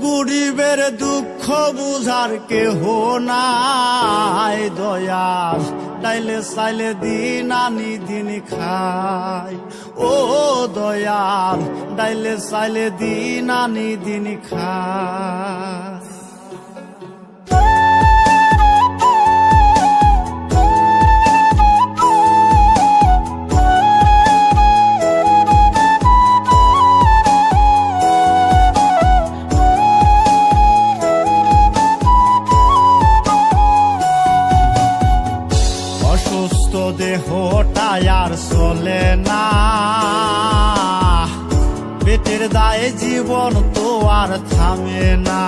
গরিবের দুঃখ বুঝার কেহ নাই দয়াল, ডাইলে চাইলে দিন আনি দিন খাই। ও দয়াল, ডাইলে চাইলে দিন আনি দিন খাই। অসুস্থ দেহটা আর চলে না, পেটের দায়ে জীবন তো আর থামে না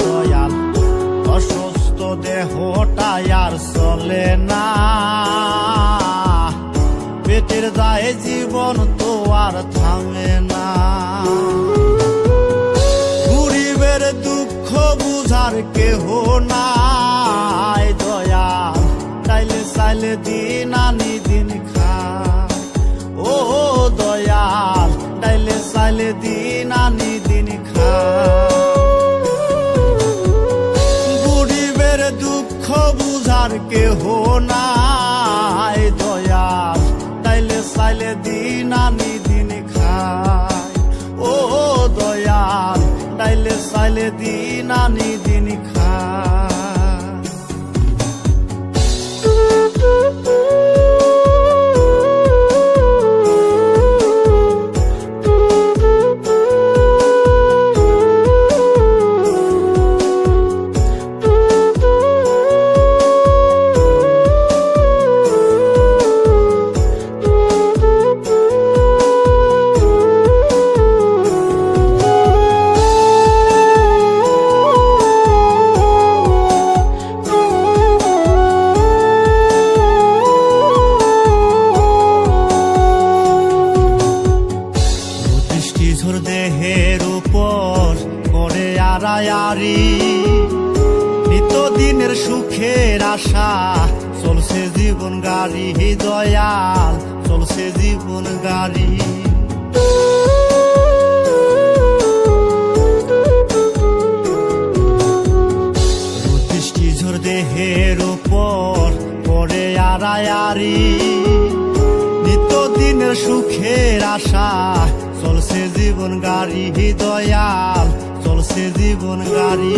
দয়াল। অসুস্থ দেহটা আর চলে না, পেটের দায়ে জীবন তো আর থামে না। গরিবের দুঃখ বুঝার কেহ নাই দয়াল, চাইলে দিন আনি দিন খাই। ও দয়াল, ডাইলে চাইলে দিন আনি দিন খাই। গরিবের দুঃখ বুঝার কেহ নাই দয়াল, ডাইলে চাইলে দিন আনি দিন খাই। ও দয়াল, ডাইলে চাইলে দিন আনি দিন খাই। দেহের উপর করে আড়ায়ারি, নিত্যদিনের সুখের আশা চলছে জীবন গাড়ি দয়াল, চলছে জীবন গাড়ি। ঝড় দেহের উপর করে আড়ায়ারি, নিত্যদিনের সুখের আশা চলছে জীবন গাড়ি দয়াল, চলছে জীবন গাড়ি।